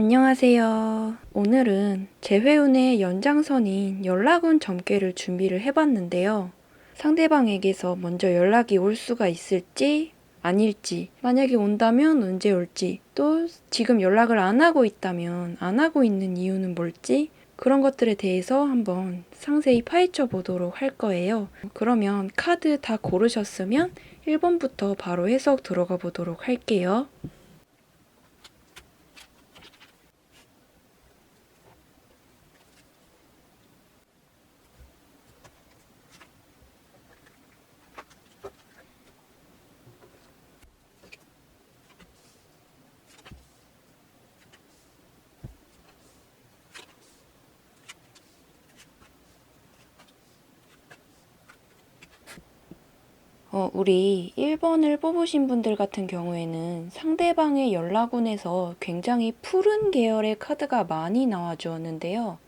안녕하세요. 오늘은 재회운의 연장선인 연락운 점괘를 준비를 해봤는데요. 상대방에게서 먼저 연락이 올 수가 있을지 아닐지, 만약에 온다면 언제 올지, 또 지금 연락을 안 하고 있다면 안 하고 있는 이유는 뭘지, 그런 것들에 대해서 한번 상세히 파헤쳐 보도록 할 거예요. 그러면 카드 다 고르셨으면 1번부터 바로 해석 들어가 보도록 할게요. 우리 1번을 뽑으신 분들 같은 경우에는 상대방의 연락운에서 굉장히 푸른 계열의 카드가 많이 나와 주었는데요.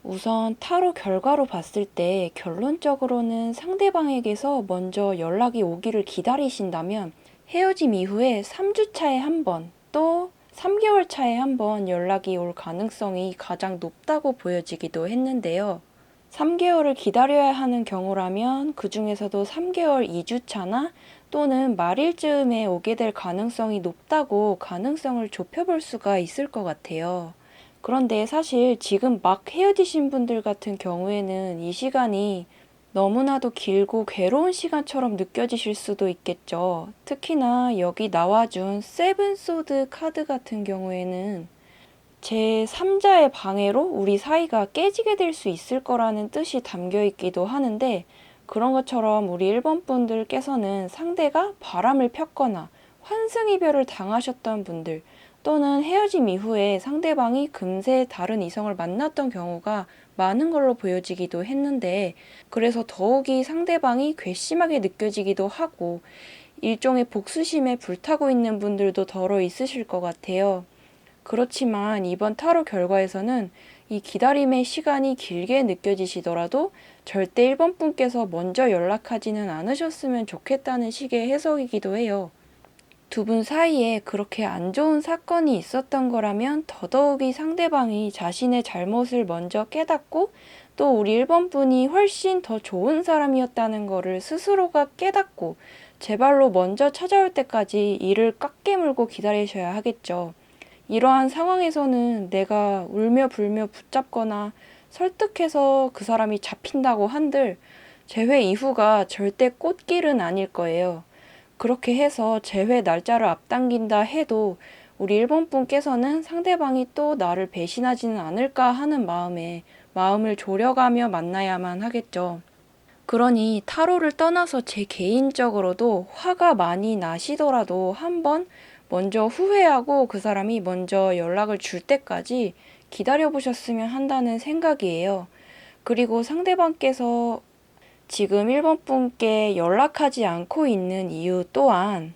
우선 타로 결과로 봤을 때 결론적으로는 상대방에게서 먼저 연락이 오기를 기다리신다면 헤어짐 이후에 3주 차에 한 번, 또 3개월 차에 한 번 연락이 올 가능성이 가장 높다고 보여지기도 했는데요. 3개월을 기다려야 하는 경우라면 그 중에서도 3개월 2주차나 또는 말일쯤에 오게 될 가능성이 높다고 가능성을 좁혀볼 수가 있을 것 같아요. 그런데 사실 지금 막 헤어지신 분들 같은 경우에는 이 시간이 너무나도 길고 괴로운 시간처럼 느껴지실 수도 있겠죠. 특히나 여기 나와준 세븐 소드 카드 같은 경우에는 제 3자의 방해로 우리 사이가 깨지게 될 수 있을 거라는 뜻이 담겨 있기도 하는데, 그런 것처럼 우리 1번 분들께서는 상대가 바람을 폈거나 환승이별을 당하셨던 분들, 또는 헤어짐 이후에 상대방이 금세 다른 이성을 만났던 경우가 많은 걸로 보여지기도 했는데, 그래서 더욱이 상대방이 괘씸하게 느껴지기도 하고 일종의 복수심에 불타고 있는 분들도 더러 있으실 것 같아요. 그렇지만 이번 타로 결과에서는 이 기다림의 시간이 길게 느껴지시더라도 절대 1번 분께서 먼저 연락하지는 않으셨으면 좋겠다는 식의 해석이기도 해요. 두 분 사이에 그렇게 안 좋은 사건이 있었던 거라면 더더욱이 상대방이 자신의 잘못을 먼저 깨닫고, 또 우리 1번 분이 훨씬 더 좋은 사람이었다는 거를 스스로가 깨닫고 제발로 먼저 찾아올 때까지 이를 깎게 물고 기다리셔야 하겠죠. 이러한 상황에서는 내가 울며 불며 붙잡거나 설득해서 그 사람이 잡힌다고 한들 재회 이후가 절대 꽃길은 아닐 거예요. 그렇게 해서 재회 날짜를 앞당긴다 해도 우리 1번 분께서는 상대방이 또 나를 배신하지는 않을까 하는 마음에 마음을 졸여가며 만나야만 하겠죠. 그러니 타로를 떠나서 제 개인적으로도 화가 많이 나시더라도 한번 먼저 후회하고 그 사람이 먼저 연락을 줄 때까지 기다려보셨으면 한다는 생각이에요. 그리고 상대방께서 지금 1번 분께 연락하지 않고 있는 이유 또한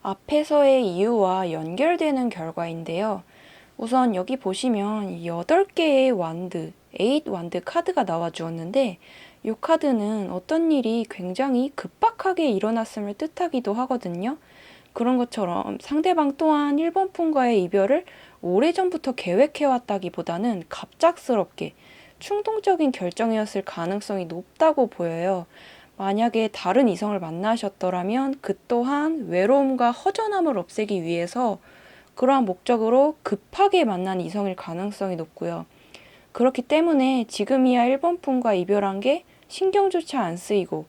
앞에서의 이유와 연결되는 결과인데요. 우선 여기 보시면 8개의 완드, 8 완드 카드가 나와 주었는데, 이 카드는 어떤 일이 굉장히 급박하게 일어났음을 뜻하기도 하거든요. 그런 것처럼 상대방 또한 1번 분과의 이별을 오래전부터 계획해왔다기보다는 갑작스럽게 충동적인 결정이었을 가능성이 높다고 보여요. 만약에 다른 이성을 만나셨더라면 그 또한 외로움과 허전함을 없애기 위해서 그러한 목적으로 급하게 만난 이성일 가능성이 높고요. 그렇기 때문에 지금이야 1번 분과 이별한 게 신경조차 안 쓰이고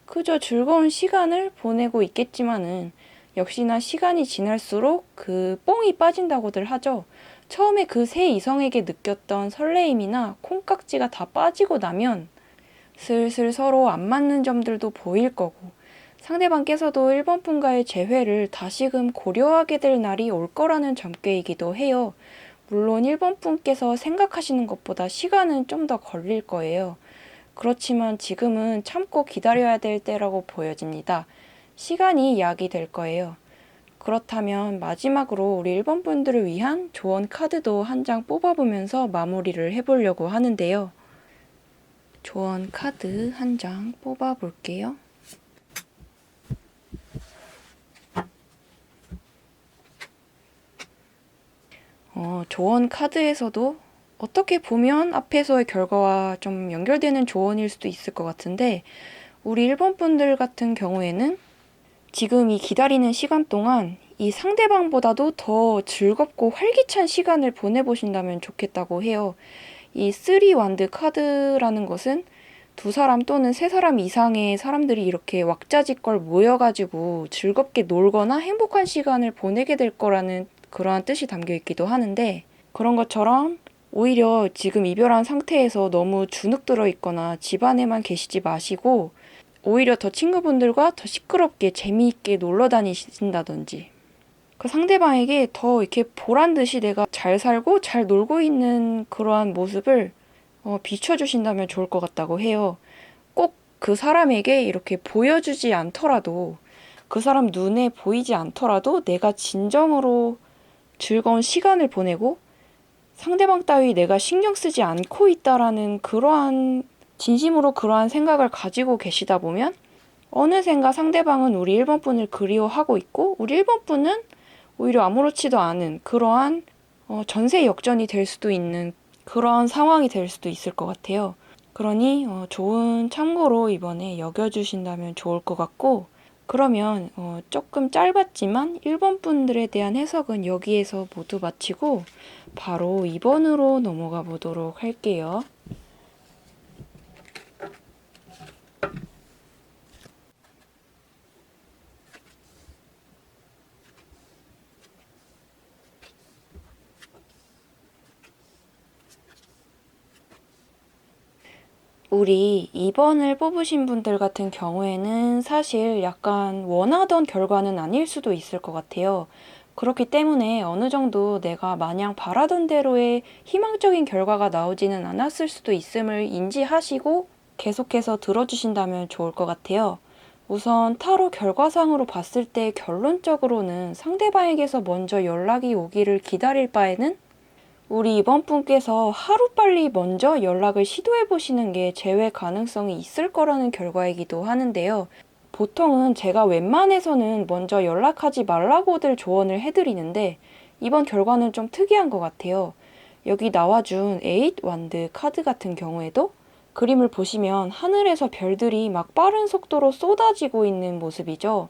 그저 즐거운 시간을 보내고 있겠지만은, 역시나 시간이 지날수록 그 뽕이 빠진다고들 하죠. 처음에 그 새 이성에게 느꼈던 설레임이나 콩깍지가 다 빠지고 나면 슬슬 서로 안 맞는 점들도 보일 거고, 상대방께서도 1번 분과의 재회를 다시금 고려하게 될 날이 올 거라는 점괘이기도 해요. 물론 1번 분께서 생각하시는 것보다 시간은 좀 더 걸릴 거예요. 그렇지만 지금은 참고 기다려야 될 때라고 보여집니다. 시간이 약이 될 거예요. 그렇다면 마지막으로 우리 1번 분들을 위한 조언 카드도 한 장 뽑아보면서 마무리를 해보려고 하는데요. 조언 카드 한 장 뽑아볼게요. 조언 카드에서도 어떻게 보면 앞에서의 결과와 좀 연결되는 조언일 수도 있을 것 같은데, 우리 1번 분들 같은 경우에는 지금 이 기다리는 시간 동안 이 상대방보다도 더 즐겁고 활기찬 시간을 보내보신다면 좋겠다고 해요. 이 3완드 카드라는 것은 두 사람 또는 세 사람 이상의 사람들이 이렇게 왁자지껄 모여가지고 즐겁게 놀거나 행복한 시간을 보내게 될 거라는 그러한 뜻이 담겨 있기도 하는데, 그런 것처럼 오히려 지금 이별한 상태에서 너무 주눅 들어 있거나 집안에만 계시지 마시고 오히려 더 친구분들과 더 시끄럽게 재미있게 놀러 다니신다든지, 그 상대방에게 더 이렇게 보란 듯이 내가 잘 살고 잘 놀고 있는 그러한 모습을 비춰주신다면 좋을 것 같다고 해요. 꼭 그 사람에게 이렇게 보여주지 않더라도, 그 사람 눈에 보이지 않더라도 내가 진정으로 즐거운 시간을 보내고 상대방 따위 내가 신경 쓰지 않고 있다라는 그러한 진심으로 그러한 생각을 가지고 계시다 보면 어느샌가 상대방은 우리 1번 분을 그리워하고 있고 우리 1번 분은 오히려 아무렇지도 않은 그러한 전세 역전이 될 수도 있는 그러한 상황이 될 수도 있을 것 같아요. 그러니 좋은 참고로 이번에 여겨주신다면 좋을 것 같고, 그러면 조금 짧았지만 1번 분들에 대한 해석은 여기에서 모두 마치고 바로 2번으로 넘어가 보도록 할게요. 우리 2번을 뽑으신 분들 같은 경우에는 사실 약간 원하던 결과는 아닐 수도 있을 것 같아요. 그렇기 때문에 어느 정도 내가 마냥 바라던 대로의 희망적인 결과가 나오지는 않았을 수도 있음을 인지하시고 계속해서 들어주신다면 좋을 것 같아요. 우선 타로 결과상으로 봤을 때 결론적으로는 상대방에게서 먼저 연락이 오기를 기다릴 바에는 우리 이번 분께서 하루빨리 먼저 연락을 시도해 보시는 게 제외 가능성이 있을 거라는 결과이기도 하는데요. 보통은 제가 웬만해서는 먼저 연락하지 말라고들 조언을 해드리는데 이번 결과는 좀 특이한 것 같아요. 여기 나와준 8완드 카드 같은 경우에도 그림을 보시면 하늘에서 별들이 막 빠른 속도로 쏟아지고 있는 모습이죠.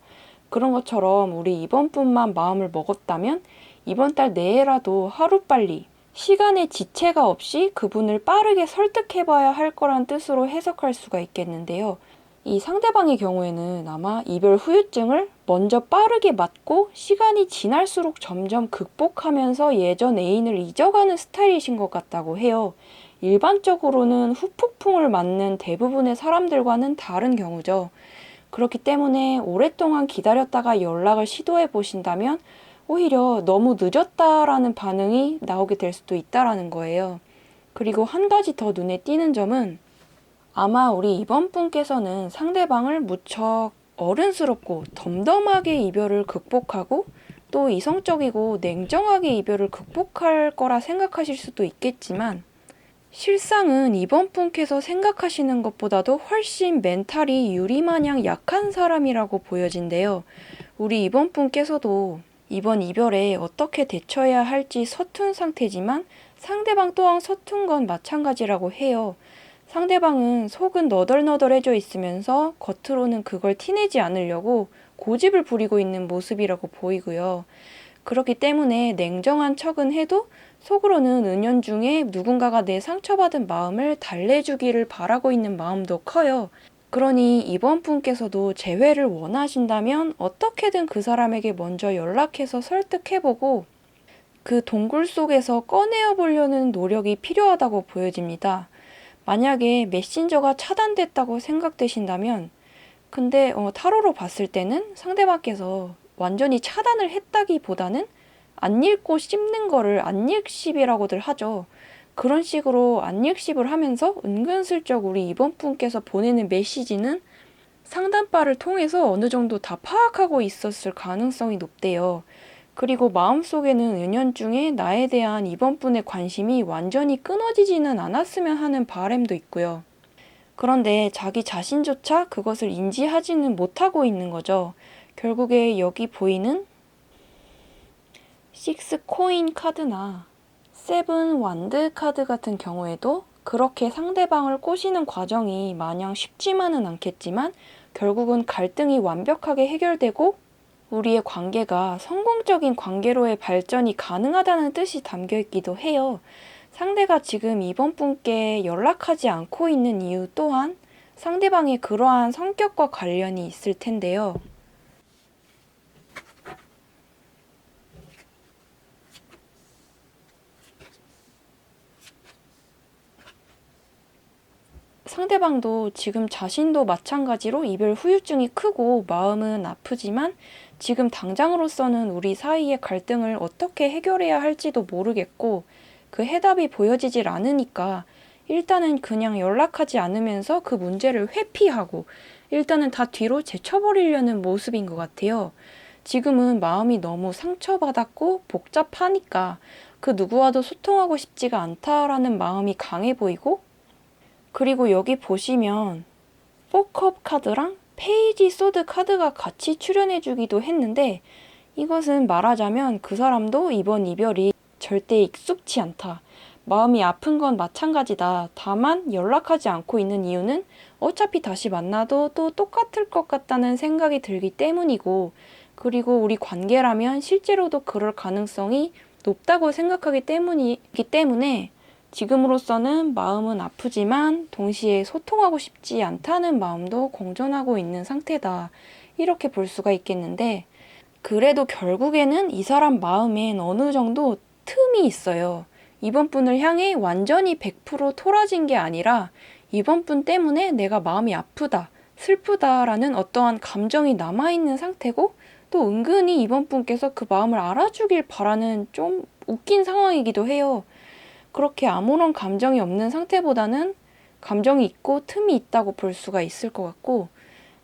그런 것처럼 우리 이번 분만 마음을 먹었다면 이번 달 내에라도 하루빨리 시간의 지체가 없이 그분을 빠르게 설득해봐야 할 거란 뜻으로 해석할 수가 있겠는데요. 이 상대방의 경우에는 아마 이별 후유증을 먼저 빠르게 맞고 시간이 지날수록 점점 극복하면서 예전 애인을 잊어가는 스타일이신 것 같다고 해요. 일반적으로는 후폭풍을 맞는 대부분의 사람들과는 다른 경우죠. 그렇기 때문에 오랫동안 기다렸다가 연락을 시도해 보신다면 오히려 너무 늦었다라는 반응이 나오게 될 수도 있다라는 거예요. 그리고 한 가지 더 눈에 띄는 점은 아마 우리 이번 분께서는 상대방을 무척 어른스럽고 덤덤하게 이별을 극복하고 또 이성적이고 냉정하게 이별을 극복할 거라 생각하실 수도 있겠지만 실상은 이번 분께서 생각하시는 것보다도 훨씬 멘탈이 유리마냥 약한 사람이라고 보여진대요. 우리 이번 분께서도 이번 이별에 어떻게 대처해야 할지 서툰 상태지만 상대방 또한 서툰 건 마찬가지라고 해요. 상대방은 속은 너덜너덜해져 있으면서 겉으로는 그걸 티내지 않으려고 고집을 부리고 있는 모습이라고 보이고요. 그렇기 때문에 냉정한 척은 해도 속으로는 은연중에 누군가가 내 상처받은 마음을 달래주기를 바라고 있는 마음도 커요. 그러니 이번 분께서도 재회를 원하신다면 어떻게든 그 사람에게 먼저 연락해서 설득해보고 그 동굴 속에서 꺼내어 보려는 노력이 필요하다고 보여집니다. 만약에 메신저가 차단됐다고 생각되신다면 근데 타로로 봤을 때는 상대방께서 완전히 차단을 했다기보다는 안 읽고 씹는 거를 안읽씹이라고들 하죠. 그런 식으로 안읽씹을 하면서 은근슬쩍 우리 이번 분께서 보내는 메시지는 상담바를 통해서 어느 정도 다 파악하고 있었을 가능성이 높대요. 그리고 마음속에는 은연중에 나에 대한 이번 분의 관심이 완전히 끊어지지는 않았으면 하는 바람도 있고요. 그런데 자기 자신조차 그것을 인지하지는 못하고 있는 거죠. 결국에 여기 보이는 6 코인 카드나 7 완드 카드 같은 경우에도 그렇게 상대방을 꼬시는 과정이 마냥 쉽지만은 않겠지만 결국은 갈등이 완벽하게 해결되고 우리의 관계가 성공적인 관계로의 발전이 가능하다는 뜻이 담겨 있기도 해요. 상대가 지금 이번 분께 연락하지 않고 있는 이유 또한 상대방의 그러한 성격과 관련이 있을 텐데요. 상대방도 지금 자신도 마찬가지로 이별 후유증이 크고 마음은 아프지만 지금 당장으로서는 우리 사이의 갈등을 어떻게 해결해야 할지도 모르겠고 그 해답이 보여지질 않으니까 일단은 그냥 연락하지 않으면서 그 문제를 회피하고 일단은 다 뒤로 제쳐버리려는 모습인 것 같아요. 지금은 마음이 너무 상처받았고 복잡하니까 그 누구와도 소통하고 싶지가 않다라는 마음이 강해 보이고 그리고 여기 보시면 4컵 카드랑 페이지 소드 카드가 같이 출연해주기도 했는데 이것은 말하자면 그 사람도 이번 이별이 절대 익숙치 않다. 마음이 아픈 건 마찬가지다. 다만 연락하지 않고 있는 이유는 어차피 다시 만나도 또 똑같을 것 같다는 생각이 들기 때문이고 그리고 우리 관계라면 실제로도 그럴 가능성이 높다고 생각하기 때문이기 때문에 지금으로서는 마음은 아프지만 동시에 소통하고 싶지 않다는 마음도 공존하고 있는 상태다. 이렇게 볼 수가 있겠는데 그래도 결국에는 이 사람 마음엔 어느 정도 틈이 있어요. 이번 분을 향해 완전히 100% 토라진 게 아니라 이번 분 때문에 내가 마음이 아프다, 슬프다라는 어떠한 감정이 남아있는 상태고 또 은근히 이번 분께서 그 마음을 알아주길 바라는 좀 웃긴 상황이기도 해요. 그렇게 아무런 감정이 없는 상태보다는 감정이 있고 틈이 있다고 볼 수가 있을 것 같고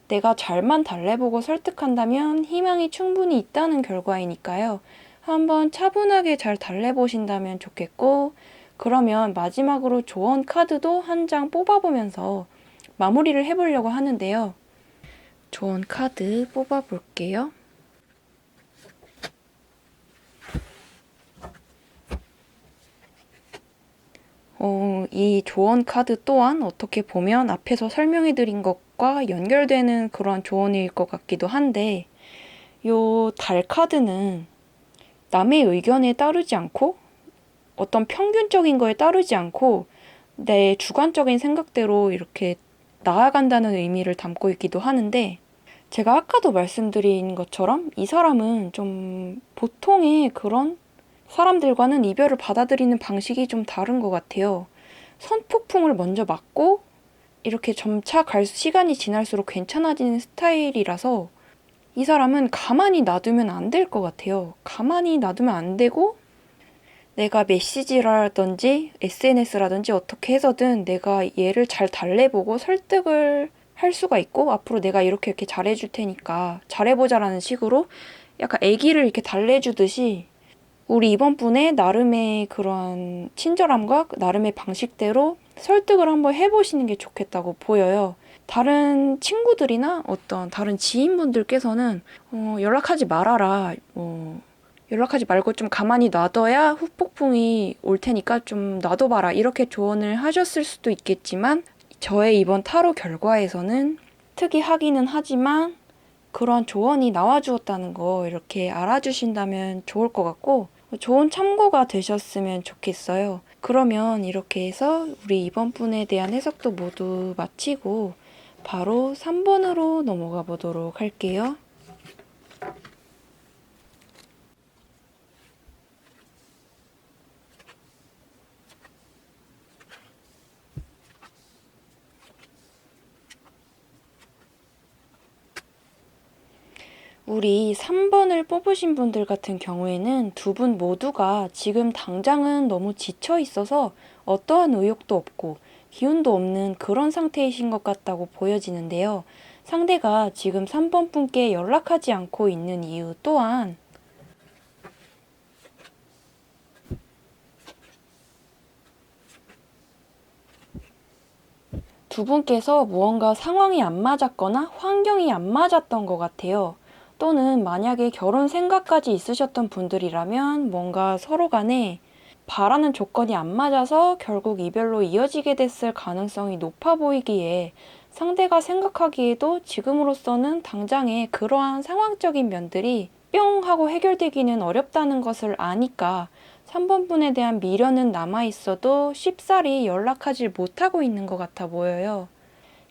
내가 잘만 달래보고 설득한다면 희망이 충분히 있다는 결과이니까요. 한번 차분하게 잘 달래보신다면 좋겠고 그러면 마지막으로 조언 카드도 한 장 뽑아보면서 마무리를 해보려고 하는데요. 조언 카드 뽑아볼게요. 이 조언 카드 또한 어떻게 보면 앞에서 설명해드린 것과 연결되는 그런 조언일 것 같기도 한데 요 달 카드는 남의 의견에 따르지 않고 어떤 평균적인 거에 따르지 않고 내 주관적인 생각대로 이렇게 나아간다는 의미를 담고 있기도 하는데 제가 아까도 말씀드린 것처럼 이 사람은 좀 보통의 그런 사람들과는 이별을 받아들이는 방식이 좀 다른 것 같아요. 선폭풍을 먼저 맞고 이렇게 점차 시간이 지날수록 괜찮아지는 스타일이라서 이 사람은 가만히 놔두면 안 될 것 같아요. 가만히 놔두면 안 되고 내가 메시지라든지 SNS라든지 어떻게 해서든 내가 얘를 잘 달래보고 설득을 할 수가 있고 앞으로 내가 이렇게 잘해줄 테니까 잘해보자라는 식으로 약간 아기를 이렇게 달래주듯이 우리 이번 분의 나름의 그런 친절함과 나름의 방식대로 설득을 한번 해보시는 게 좋겠다고 보여요. 다른 친구들이나 어떤 다른 지인분들께서는 연락하지 말아라. 연락하지 말고 좀 가만히 놔둬야 후폭풍이 올 테니까 좀 놔둬봐라. 이렇게 조언을 하셨을 수도 있겠지만 저의 이번 타로 결과에서는 특이하기는 하지만 그런 조언이 나와주었다는 거 이렇게 알아주신다면 좋을 것 같고 좋은 참고가 되셨으면 좋겠어요. 그러면 이렇게 해서 우리 이번 분에 대한 해석도 모두 마치고 바로 3번으로 넘어가 보도록 할게요. 우리 3번을 뽑으신 분들 같은 경우에는 두 분 모두가 지금 당장은 너무 지쳐 있어서 어떠한 의욕도 없고 기운도 없는 그런 상태이신 것 같다고 보여지는데요. 상대가 지금 3번 분께 연락하지 않고 있는 이유 또한 두 분께서 무언가 상황이 안 맞았거나 환경이 안 맞았던 것 같아요. 또는 만약에 결혼 생각까지 있으셨던 분들이라면 뭔가 서로 간에 바라는 조건이 안 맞아서 결국 이별로 이어지게 됐을 가능성이 높아 보이기에 상대가 생각하기에도 지금으로서는 당장에 그러한 상황적인 면들이 뿅 하고 해결되기는 어렵다는 것을 아니까 3번 분에 대한 미련은 남아있어도 쉽사리 연락하지 못하고 있는 것 같아 보여요.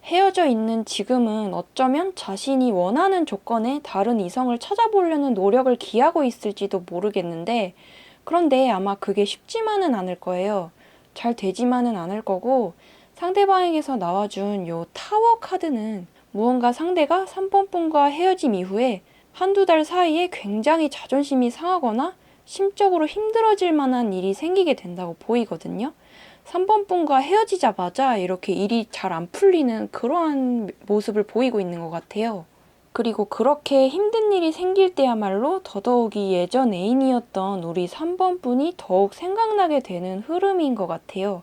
헤어져 있는 지금은 어쩌면 자신이 원하는 조건에 다른 이성을 찾아보려는 노력을 기하고 있을지도 모르겠는데, 그런데 아마 그게 쉽지만은 않을 거예요. 잘 되지만은 않을 거고, 상대방에게서 나와준 요 타워 카드는 무언가 상대가 3번 분과 헤어짐 이후에 한두 달 사이에 굉장히 자존심이 상하거나 심적으로 힘들어질 만한 일이 생기게 된다고 보이거든요. 3번 분과 헤어지자마자 이렇게 일이 잘 안 풀리는 그러한 모습을 보이고 있는 것 같아요. 그리고 그렇게 힘든 일이 생길 때야말로 더더욱이 예전 애인이었던 우리 3번 분이 더욱 생각나게 되는 흐름인 것 같아요.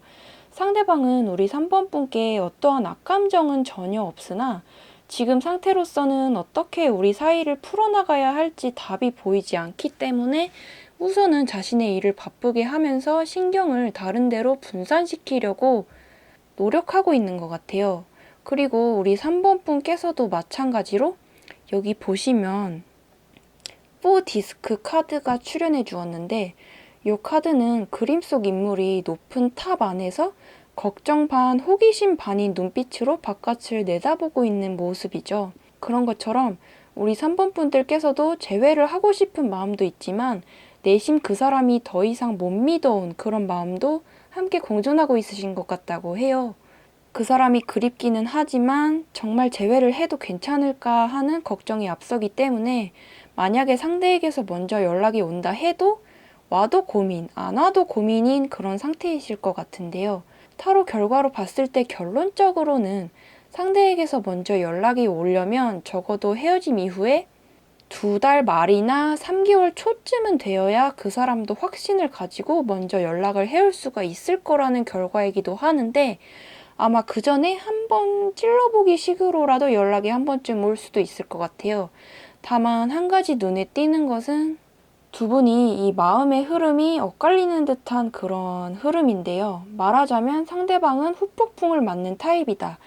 상대방은 우리 3번 분께 어떠한 악감정은 전혀 없으나 지금 상태로서는 어떻게 우리 사이를 풀어나가야 할지 답이 보이지 않기 때문에 우선은 자신의 일을 바쁘게 하면서 신경을 다른 데로 분산시키려고 노력하고 있는 것 같아요. 그리고 우리 3번 분께서도 마찬가지로 여기 보시면 4 디스크 카드가 출연해 주었는데 이 카드는 그림 속 인물이 높은 탑 안에서 걱정 반 호기심 반인 눈빛으로 바깥을 내다보고 있는 모습이죠. 그런 것처럼 우리 3번 분들께서도 재회를 하고 싶은 마음도 있지만 내심 그 사람이 더 이상 못 믿어온 그런 마음도 함께 공존하고 있으신 것 같다고 해요. 그 사람이 그립기는 하지만 정말 재회를 해도 괜찮을까 하는 걱정이 앞서기 때문에 만약에 상대에게서 먼저 연락이 온다 해도 와도 고민, 안 와도 고민인 그런 상태이실 것 같은데요. 타로 결과로 봤을 때 결론적으로는 상대에게서 먼저 연락이 오려면 적어도 헤어짐 이후에 2달 말이나 3개월 초쯤은 되어야 그 사람도 확신을 가지고 먼저 연락을 해올 수가 있을 거라는 결과이기도 하는데 아마 그 전에 한번 찔러보기 식으로라도 연락이 한 번쯤 올 수도 있을 것 같아요. 다만 한 가지 눈에 띄는 것은 두 분이 이 마음의 흐름이 엇갈리는 듯한 그런 흐름인데요. 말하자면 상대방은 후폭풍을 맞는 타입이다.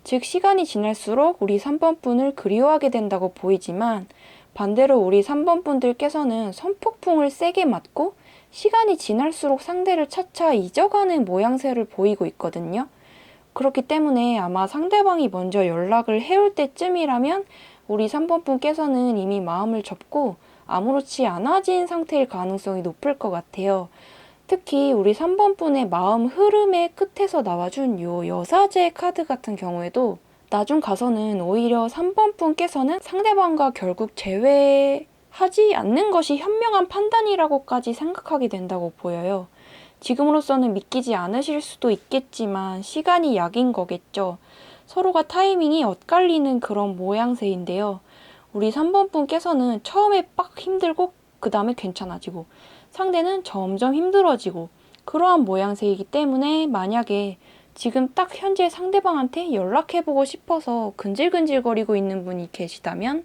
즉 시간이 지날수록 우리 3번 분을 그리워하게 된다고 보이지만 반대로 우리 3번 분들께서는 선폭풍을 세게 맞고 시간이 지날수록 상대를 차차 잊어가는 모양새를 보이고 있거든요. 그렇기 때문에 아마 상대방이 먼저 연락을 해올 때쯤이라면 우리 3번 분께서는 이미 마음을 접고 아무렇지 않아진 상태일 가능성이 높을 것 같아요. 특히 우리 3번 분의 마음 흐름의 끝에서 나와준 요 여사제 카드 같은 경우에도 나중 가서는 오히려 3번 분께서는 상대방과 결국 재회하지 않는 것이 현명한 판단이라고까지 생각하게 된다고 보여요. 지금으로서는 믿기지 않으실 수도 있겠지만 시간이 약인 거겠죠. 서로가 타이밍이 엇갈리는 그런 모양새인데요. 우리 3번 분께서는 처음에 빡 힘들고 그 다음에 괜찮아지고 상대는 점점 힘들어지고 그러한 모양새이기 때문에 만약에 지금 딱 현재 상대방한테 연락해보고 싶어서 근질근질거리고 있는 분이 계시다면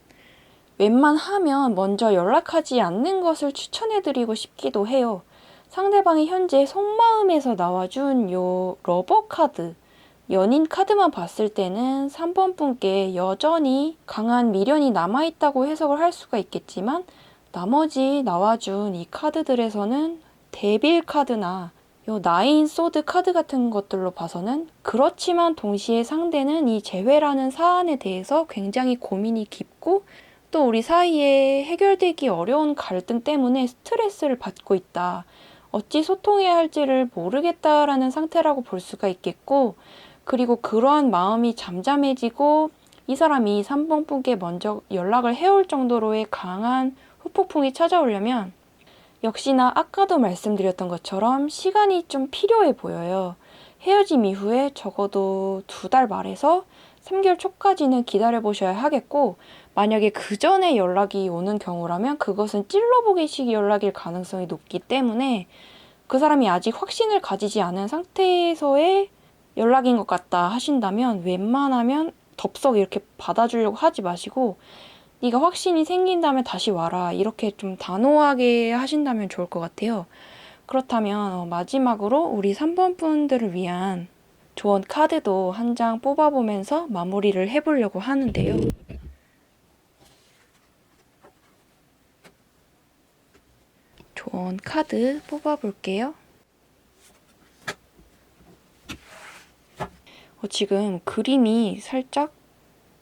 웬만하면 먼저 연락하지 않는 것을 추천해드리고 싶기도 해요. 상대방이 현재 속마음에서 나와준 요 러버 카드, 연인 카드만 봤을 때는 3번 분께 여전히 강한 미련이 남아있다고 해석을 할 수가 있겠지만 나머지 나와준 이 카드들에서는 데빌 카드나 요 나인 소드 카드 같은 것들로 봐서는 그렇지만 동시에 상대는 이 재회라는 사안에 대해서 굉장히 고민이 깊고 또 우리 사이에 해결되기 어려운 갈등 때문에 스트레스를 받고 있다. 어찌 소통해야 할지를 모르겠다라는 상태라고 볼 수가 있겠고 그리고 그러한 마음이 잠잠해지고 이 사람이 3번 분께 먼저 연락을 해올 정도로의 강한 후폭풍이 찾아오려면 역시나 아까도 말씀드렸던 것처럼 시간이 좀 필요해 보여요. 헤어짐 이후에 적어도 2달 말에서 3개월 초까지는 기다려보셔야 하겠고, 만약에 그 전에 연락이 오는 경우라면 그것은 찔러보기식 연락일 가능성이 높기 때문에 그 사람이 아직 확신을 가지지 않은 상태에서의 연락인 것 같다 하신다면 웬만하면 덥석 이렇게 받아주려고 하지 마시고, 네가 확신이 생긴다면 다시 와라, 이렇게 좀 단호하게 하신다면 좋을 것 같아요. 그렇다면 마지막으로 우리 3번 분들을 위한 조언 카드도 한 장 뽑아보면서 마무리를 해보려고 하는데요. 조언 카드 뽑아볼게요. 지금 그림이 살짝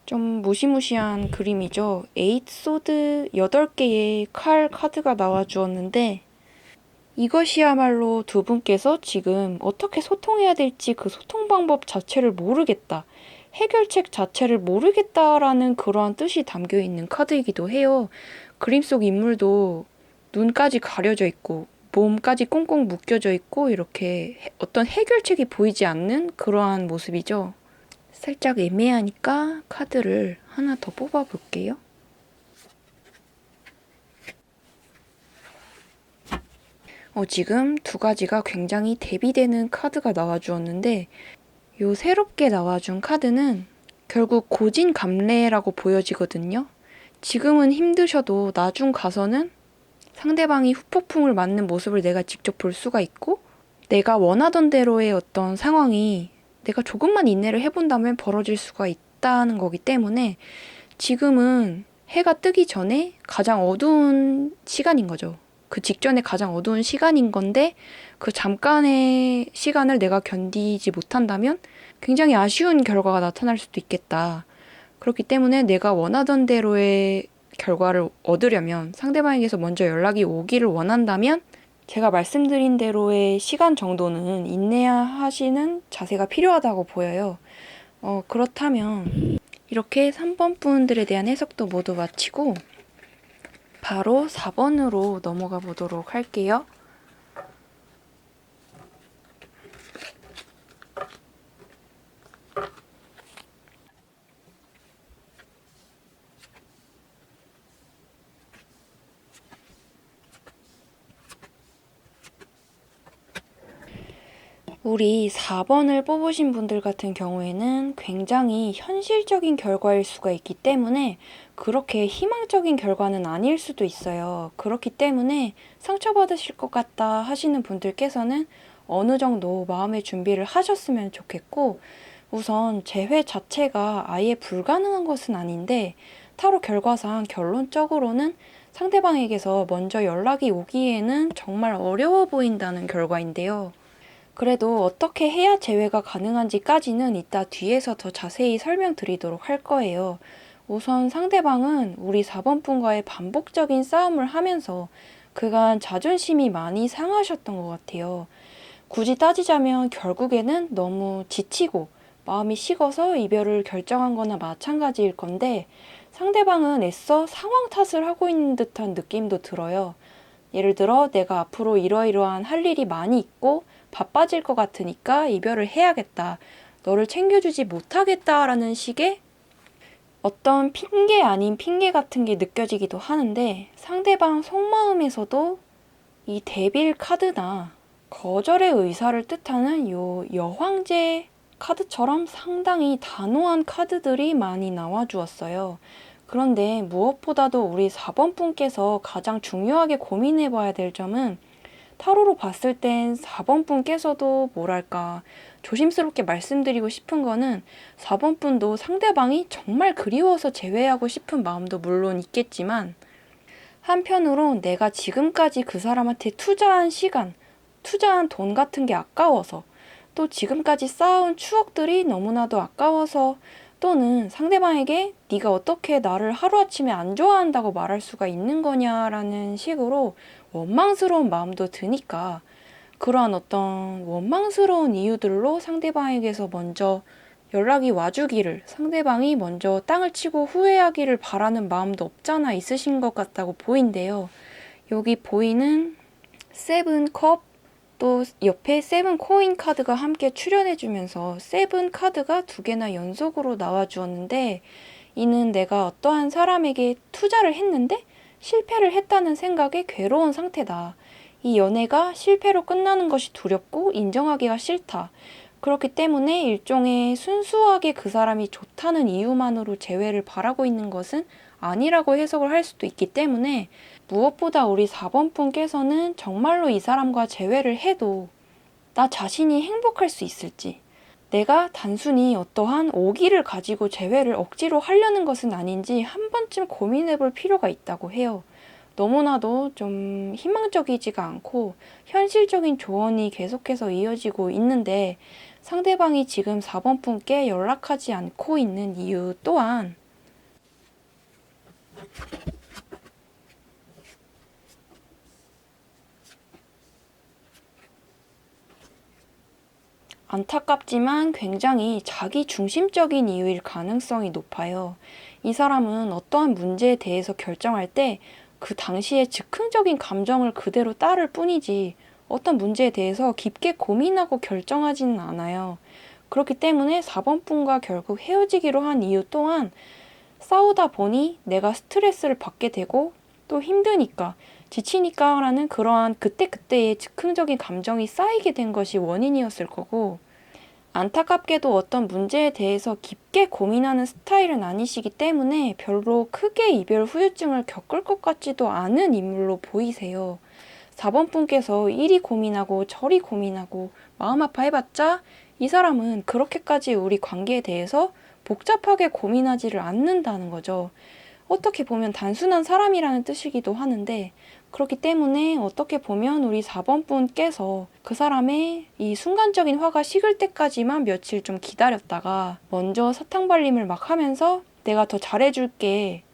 좀 무시무시한 그림이죠. 8소드 8개의 칼 카드가 나와주었는데, 이것이야말로 두 분께서 지금 어떻게 소통해야 될지 그 소통 방법 자체를 모르겠다, 해결책 자체를 모르겠다라는 그러한 뜻이 담겨 있는 카드이기도 해요. 그림 속 인물도 눈까지 가려져 있고 몸까지 꽁꽁 묶여져 있고 이렇게 어떤 해결책이 보이지 않는 그러한 모습이죠. 살짝 애매하니까 카드를 하나 더 뽑아볼게요. 지금 두 가지가 굉장히 대비되는 카드가 나와주었는데, 요 새롭게 나와준 카드는 결국 고진감래라고 보여지거든요. 지금은 힘드셔도 나중 가서는 상대방이 후폭풍을 맞는 모습을 내가 직접 볼 수가 있고, 내가 원하던 대로의 어떤 상황이 내가 조금만 인내를 해본다면 벌어질 수가 있다는 거기 때문에 지금은 해가 뜨기 전에 가장 어두운 시간인 거죠. 그 직전에 가장 어두운 시간인 건데, 그 잠깐의 시간을 내가 견디지 못한다면 굉장히 아쉬운 결과가 나타날 수도 있겠다. 그렇기 때문에 내가 원하던 대로의 결과를 얻으려면, 상대방에게서 먼저 연락이 오기를 원한다면 제가 말씀드린 대로의 시간 정도는 인내하시는 자세가 필요하다고 보여요. 그렇다면 이렇게 3번 분들에 대한 해석도 모두 마치고 바로 4번으로 넘어가 보도록 할게요. 우리 4번을 뽑으신 분들 같은 경우에는 굉장히 현실적인 결과일 수가 있기 때문에 그렇게 희망적인 결과는 아닐 수도 있어요. 그렇기 때문에 상처받으실 것 같다 하시는 분들께서는 어느 정도 마음의 준비를 하셨으면 좋겠고, 우선 재회 자체가 아예 불가능한 것은 아닌데, 타로 결과상 결론적으로는 상대방에게서 먼저 연락이 오기에는 정말 어려워 보인다는 결과인데요. 그래도 어떻게 해야 재회가 가능한지까지는 이따 뒤에서 더 자세히 설명드리도록 할 거예요. 우선 상대방은 우리 4번 분과의 반복적인 싸움을 하면서 그간 자존심이 많이 상하셨던 것 같아요. 굳이 따지자면 결국에는 너무 지치고 마음이 식어서 이별을 결정한 거나 마찬가지일 건데, 상대방은 애써 상황 탓을 하고 있는 듯한 느낌도 들어요. 예를 들어 내가 앞으로 이러이러한 할 일이 많이 있고 바빠질 것 같으니까 이별을 해야겠다, 너를 챙겨주지 못하겠다라는 식의 어떤 핑계 아닌 핑계 같은 게 느껴지기도 하는데, 상대방 속마음에서도 이 데빌 카드나 거절의 의사를 뜻하는 요 여황제 카드처럼 상당히 단호한 카드들이 많이 나와주었어요. 그런데 무엇보다도 우리 4번 분께서 가장 중요하게 고민해 봐야 될 점은, 타로로 봤을 땐 4번 분께서도 뭐랄까 조심스럽게 말씀드리고 싶은 거는, 4번 분도 상대방이 정말 그리워서 재회하고 싶은 마음도 물론 있겠지만, 한편으론 내가 지금까지 그 사람한테 투자한 시간, 투자한 돈 같은 게 아까워서, 또 지금까지 쌓아온 추억들이 너무나도 아까워서, 또는 상대방에게 네가 어떻게 나를 하루아침에 안 좋아한다고 말할 수가 있는 거냐라는 식으로 원망스러운 마음도 드니까, 그러한 어떤 원망스러운 이유들로 상대방에게서 먼저 연락이 와주기를, 상대방이 먼저 땅을 치고 후회하기를 바라는 마음도 없잖아 있으신 것 같다고 보인대요. 여기 보이는 세븐 컵, 또 옆에 세븐 코인 카드가 함께 출연해주면서 세븐 카드가 두 개나 연속으로 나와주었는데 이는 내가 어떠한 사람에게 투자를 했는데 실패를 했다는 생각에 괴로운 상태다. 이 연애가 실패로 끝나는 것이 두렵고 인정하기가 싫다. 그렇기 때문에 일종의 순수하게 그 사람이 좋다는 이유만으로 재회를 바라고 있는 것은 아니라고 해석을 할 수도 있기 때문에 무엇보다 우리 4번 분께서는 정말로 이 사람과 재회를 해도 나 자신이 행복할 수 있을지, 내가 단순히 어떠한 오기를 가지고 재회를 억지로 하려는 것은 아닌지 한 번쯤 고민해 볼 필요가 있다고 해요. 너무나도 좀 희망적이지가 않고 현실적인 조언이 계속해서 이어지고 있는데 상대방이 지금 4번 분께 연락하지 않고 있는 이유 또한 안타깝지만 굉장히 자기 중심적인 이유일 가능성이 높아요. 이 사람은 어떠한 문제에 대해서 결정할 때 그 당시에 즉흥적인 감정을 그대로 따를 뿐이지 어떤 문제에 대해서 깊게 고민하고 결정하지는 않아요. 그렇기 때문에 4번 분과 결국 헤어지기로 한 이유 또한 싸우다 보니 내가 스트레스를 받게 되고 또 힘드니까 지치니까 라는 그러한 그때그때의 즉흥적인 감정이 쌓이게 된 것이 원인이었을 거고 안타깝게도 어떤 문제에 대해서 깊게 고민하는 스타일은 아니시기 때문에 별로 크게 이별 후유증을 겪을 것 같지도 않은 인물로 보이세요. 4번 분께서 이리 고민하고 저리 고민하고 마음 아파해봤자 이 사람은 그렇게까지 우리 관계에 대해서 복잡하게 고민하지를 않는다는 거죠. 어떻게 보면 단순한 사람이라는 뜻이기도 하는데 그렇기 때문에 어떻게 보면 우리 4번 분께서 그 사람의 이 순간적인 화가 식을 때까지만 며칠 좀 기다렸다가 먼저 사탕 발림을 막 하면서 내가 더 잘해줄게,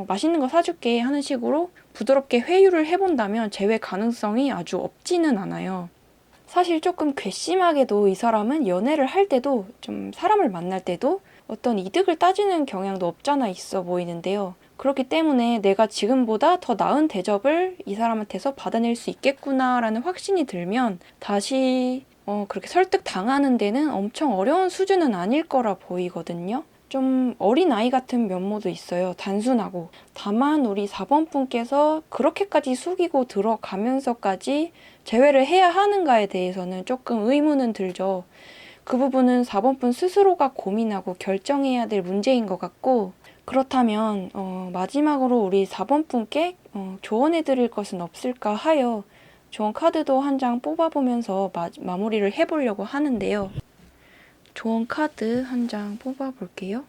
맛있는 거 사줄게 하는 식으로 부드럽게 회유를 해본다면 재회 가능성이 아주 없지는 않아요. 사실 조금 괘씸하게도 이 사람은 연애를 할 때도 좀 사람을 만날 때도 어떤 이득을 따지는 경향도 없잖아 있어 보이는데요. 그렇기 때문에 내가 지금보다 더 나은 대접을 이 사람한테서 받아낼 수 있겠구나라는 확신이 들면 다시 그렇게 설득 당하는 데는 엄청 어려운 수준은 아닐 거라 보이거든요. 좀 어린아이 같은 면모도 있어요. 단순하고. 다만 우리 4번 분께서 그렇게까지 숙이고 들어가면서까지 재회를 해야 하는가에 대해서는 조금 의문은 들죠. 그 부분은 4번 분 스스로가 고민하고 결정해야 될 문제인 것 같고 그렇다면 마지막으로 우리 4번 분께 조언해 드릴 것은 없을까 하여 조언 카드도 한 장 뽑아보면서 마무리를 해보려고 하는데요. 조언 카드 한 장 뽑아볼게요.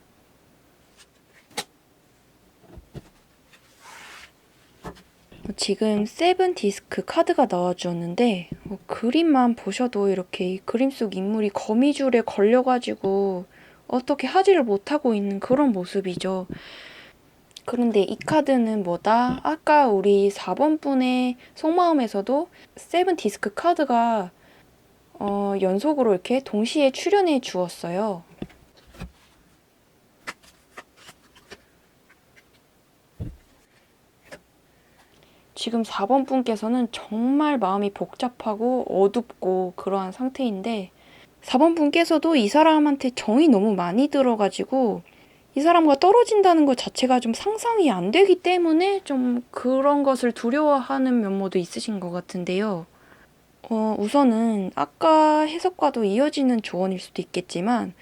지금 세븐 디스크 카드가 나와주었는데 그림만 보셔도 이렇게 이 그림 속 인물이 거미줄에 걸려가지고 어떻게 하지를 못하고 있는 그런 모습이죠. 그런데 이 카드는 뭐다? 아까 우리 4번 분의 속마음에서도 세븐 디스크 카드가 연속으로 이렇게 동시에 출연해 주었어요. 지금 4번 분께서는 정말 마음이 복잡하고 어둡고 그러한 상태인데 4번 분께서도 이 사람한테 정이 너무 많이 들어가지고 이 사람과 떨어진다는 것 자체가 좀 상상이 안 되기 때문에 좀 그런 것을 두려워하는 면모도 있으신 것 같은데요. 우선은 아까 해석과도 이어지는 조언일 수도 있겠지만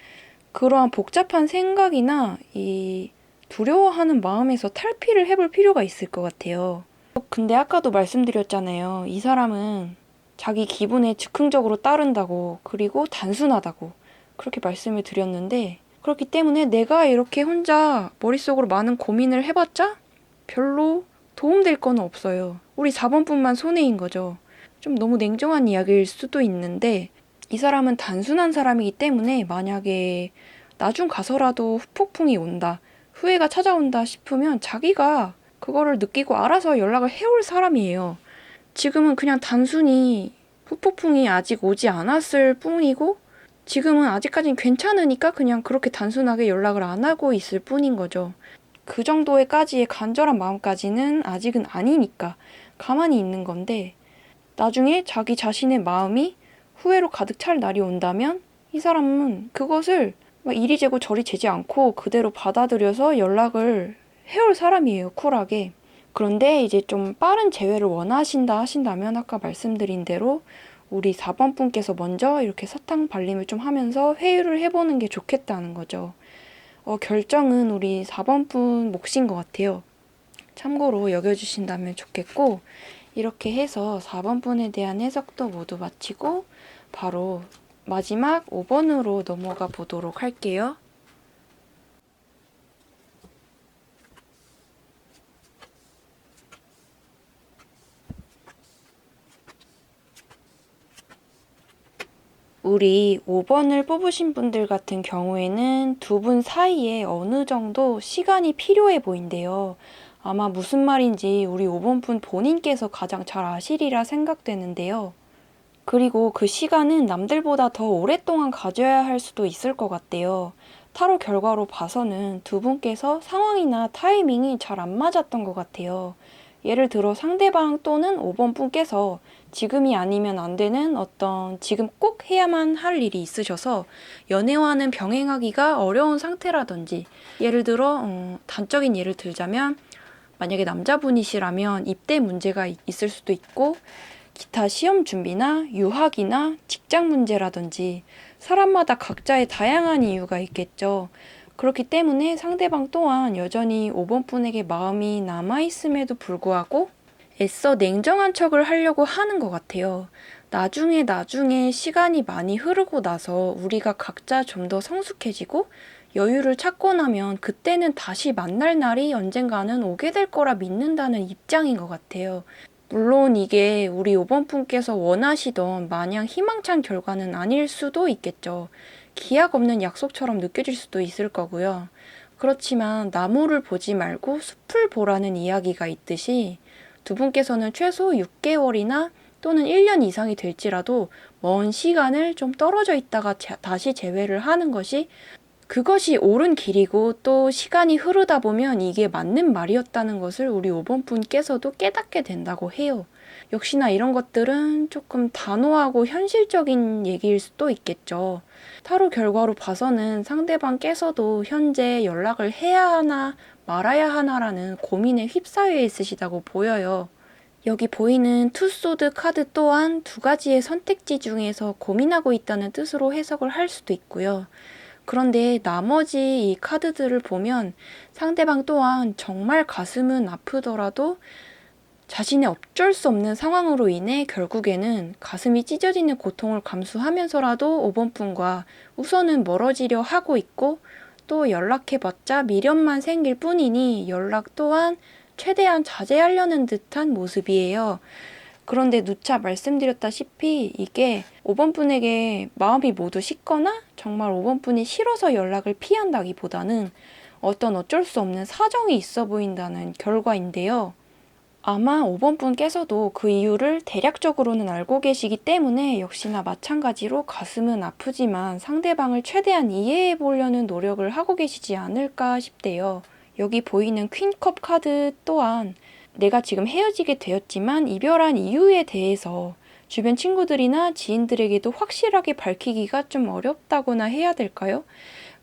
그러한 복잡한 생각이나 이 두려워하는 마음에서 탈피를 해볼 필요가 있을 것 같아요. 근데 아까도 말씀드렸잖아요. 이 사람은 자기 기분에 즉흥적으로 따른다고 그리고 단순하다고 그렇게 말씀을 드렸는데 그렇기 때문에 내가 이렇게 혼자 머릿속으로 많은 고민을 해봤자 별로 도움될 건 없어요. 우리 4번 분만 손해인 거죠. 좀 너무 냉정한 이야기일 수도 있는데 이 사람은 단순한 사람이기 때문에 만약에 나중 가서라도 후폭풍이 온다, 후회가 찾아온다 싶으면 자기가 그거를 느끼고 알아서 연락을 해올 사람이에요. 지금은 그냥 단순히 후폭풍이 아직 오지 않았을 뿐이고 지금은 아직까진 괜찮으니까 그냥 그렇게 단순하게 연락을 안 하고 있을 뿐인 거죠. 그 정도의까지의 간절한 마음까지는 아직은 아니니까 가만히 있는 건데 나중에 자기 자신의 마음이 후회로 가득 찰 날이 온다면 이 사람은 그것을 막 이리 재고 저리 재지 않고 그대로 받아들여서 연락을 해올 사람이에요, 쿨하게. 그런데 이제 좀 빠른 재회를 원하신다 하신다면 아까 말씀드린 대로 우리 4번 분께서 먼저 이렇게 사탕 발림을 좀 하면서 회유를 해보는 게 좋겠다는 거죠. 결정은 우리 4번 분 몫인 것 같아요. 참고로 여겨주신다면 좋겠고, 이렇게 해서 4번 분에 대한 해석도 모두 마치고 바로 마지막 5번으로 넘어가 보도록 할게요. 우리 5번을 뽑으신 분들 같은 경우에는 두 분 사이에 어느 정도 시간이 필요해 보인대요. 아마 무슨 말인지 우리 5번 분 본인께서 가장 잘 아시리라 생각되는데요. 그리고 그 시간은 남들보다 더 오랫동안 가져야 할 수도 있을 것 같대요. 타로 결과로 봐서는 두 분께서 상황이나 타이밍이 잘 안 맞았던 것 같아요. 예를 들어 상대방 또는 5번 분께서 지금이 아니면 안 되는 어떤 지금 꼭 해야만 할 일이 있으셔서 연애와는 병행하기가 어려운 상태라든지, 예를 들어 단적인 예를 들자면 만약에 남자분이시라면 입대 문제가 있을 수도 있고 기타 시험 준비나 유학이나 직장 문제라든지 사람마다 각자의 다양한 이유가 있겠죠. 그렇기 때문에 상대방 또한 여전히 5번 분에게 마음이 남아있음에도 불구하고 애써 냉정한 척을 하려고 하는 것 같아요. 나중에 시간이 많이 흐르고 나서 우리가 각자 좀 더 성숙해지고 여유를 찾고 나면 그때는 다시 만날 날이 언젠가는 오게 될 거라 믿는다는 입장인 것 같아요. 물론 이게 우리 5번 분께서 원하시던 마냥 희망찬 결과는 아닐 수도 있겠죠. 기약 없는 약속처럼 느껴질 수도 있을 거고요. 그렇지만 나무를 보지 말고 숲을 보라는 이야기가 있듯이 두 분께서는 최소 6개월이나 또는 1년 이상이 될지라도 먼 시간을 좀 떨어져 있다가 다시 재회를 하는 것이 그것이 옳은 길이고 또 시간이 흐르다 보면 이게 맞는 말이었다는 것을 우리 5번 분께서도 깨닫게 된다고 해요. 역시나 이런 것들은 조금 단호하고 현실적인 얘기일 수도 있겠죠. 타로 결과로 봐서는 상대방께서도 현재 연락을 해야 하나 말아야 하나라는 고민에 휩싸여 있으시다고 보여요. 여기 보이는 투소드 카드 또한 두 가지의 선택지 중에서 고민하고 있다는 뜻으로 해석을 할 수도 있고요. 그런데 나머지 이 카드들을 보면 상대방 또한 정말 가슴은 아프더라도 자신의 어쩔 수 없는 상황으로 인해 결국에는 가슴이 찢어지는 고통을 감수하면서라도 5번 분과 우선은 멀어지려 하고 있고, 또 연락해봤자 미련만 생길 뿐이니 연락 또한 최대한 자제하려는 듯한 모습이에요. 그런데 누차 말씀드렸다시피 이게 5번 분에게 마음이 모두 식거나 정말 5번 분이 싫어서 연락을 피한다기보다는 어쩔 수 없는 사정이 있어 보인다는 결과인데요. 아마 5번 분께서도 그 이유를 대략적으로는 알고 계시기 때문에 역시나 마찬가지로 가슴은 아프지만 상대방을 최대한 이해해 보려는 노력을 하고 계시지 않을까 싶대요. 여기 보이는 퀸컵 카드 또한 내가 지금 헤어지게 되었지만 이별한 이유에 대해서 주변 친구들이나 지인들에게도 확실하게 밝히기가 좀 어렵다거나 해야 될까요?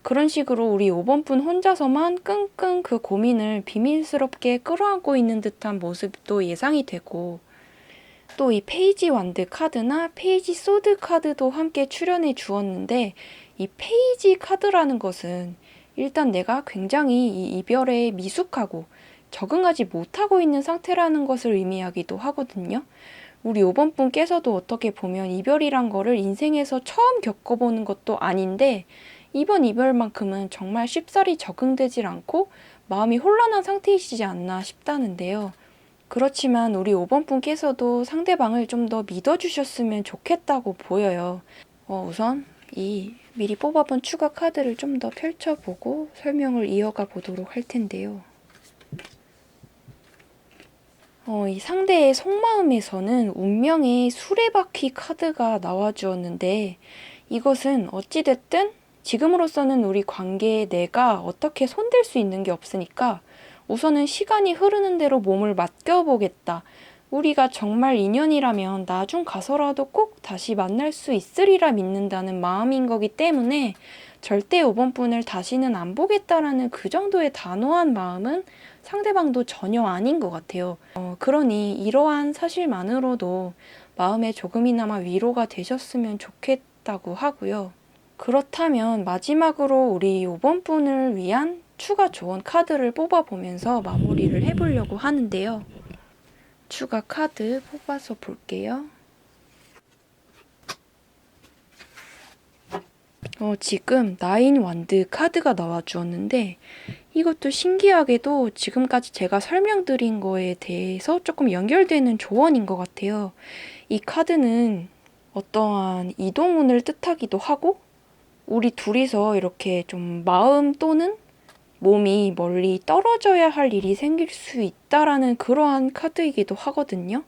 그런 식으로 우리 5번 분 혼자서만 끙끙 그 고민을 비밀스럽게 끌어안고 있는 듯한 모습도 예상이 되고, 또 이 페이지 완드 카드나 페이지 소드 카드도 함께 출연해 주었는데, 이 페이지 카드라는 것은 일단 내가 굉장히 이 이별에 미숙하고 적응하지 못하고 있는 상태라는 것을 의미하기도 하거든요. 우리 5번 분께서도 어떻게 보면 이별이란 거를 인생에서 처음 겪어보는 것도 아닌데 이번 이별만큼은 정말 쉽사리 적응되질 않고 마음이 혼란한 상태이시지 않나 싶다는데요. 그렇지만 우리 5번 분께서도 상대방을 좀 더 믿어주셨으면 좋겠다고 보여요. 우선 이 미리 뽑아본 추가 카드를 좀 더 펼쳐보고 설명을 이어가 보도록 할 텐데요. 이 상대의 속마음에서는 운명의 수레바퀴 카드가 나와주었는데 이것은 어찌됐든 지금으로서는 우리 관계에 내가 어떻게 손댈 수 있는 게 없으니까 우선은 시간이 흐르는 대로 몸을 맡겨보겠다. 우리가 정말 인연이라면 나중 가서라도 꼭 다시 만날 수 있으리라 믿는다는 마음인 거기 때문에 절대 5번 분을 다시는 안 보겠다라는 그 정도의 단호한 마음은 상대방도 전혀 아닌 것 같아요. 그러니 이러한 사실만으로도 마음에 조금이나마 위로가 되셨으면 좋겠다고 하고요. 그렇다면 마지막으로 우리 5번 분을 위한 추가 조언 카드를 뽑아보면서 마무리를 해보려고 하는데요. 추가 카드 뽑아서 볼게요. 지금 나인 완드 카드가 나와 주었는데 이것도 신기하게도 지금까지 제가 설명드린 거에 대해서 조금 연결되는 조언인 것 같아요. 이 카드는 어떠한 이동운을 뜻하기도 하고 우리 둘이서 이렇게 좀 마음 또는 몸이 멀리 떨어져야 할 일이 생길 수 있다라는 그러한 카드이기도 하거든요.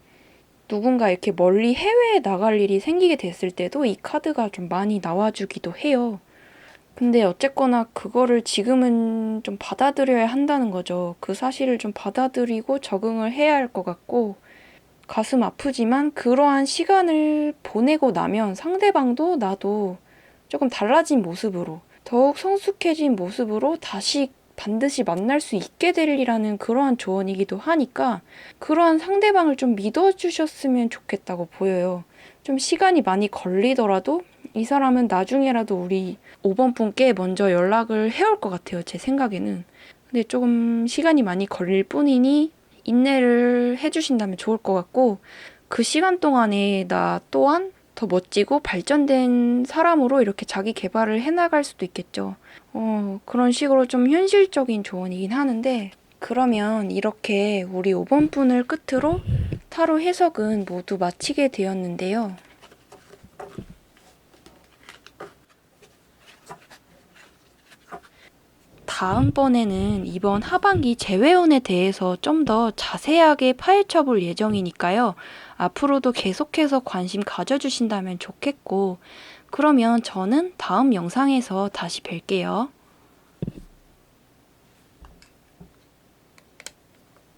누군가 이렇게 멀리 해외에 나갈 일이 생기게 됐을 때도 이 카드가 좀 많이 나와주기도 해요. 근데 어쨌거나 그거를 지금은 좀 받아들여야 한다는 거죠. 그 사실을 좀 받아들이고 적응을 해야 할 것 같고 가슴 아프지만 그러한 시간을 보내고 나면 상대방도 나도 조금 달라진 모습으로 더욱 성숙해진 모습으로 다시 반드시 만날 수 있게 되리라는 그러한 조언이기도 하니까 그러한 상대방을 좀 믿어주셨으면 좋겠다고 보여요. 좀 시간이 많이 걸리더라도 이 사람은 나중에라도 우리 5번 분께 먼저 연락을 해올 것 같아요. 제 생각에는. 근데 조금 시간이 많이 걸릴 뿐이니 인내를 해주신다면 좋을 것 같고 그 시간 동안에 나 또한 더 멋지고 발전된 사람으로 이렇게 자기 개발을 해나갈 수도 있겠죠. 그런 식으로 좀 현실적인 조언이긴 하는데 그러면 이렇게 우리 5번 분을 끝으로 타로 해석은 모두 마치게 되었는데요. 다음번에는 이번 하반기 재회운에 대해서 좀 더 자세하게 파헤쳐 볼 예정이니까요. 앞으로도 계속해서 관심 가져주신다면 좋겠고, 그러면 저는 다음 영상에서 다시 뵐게요.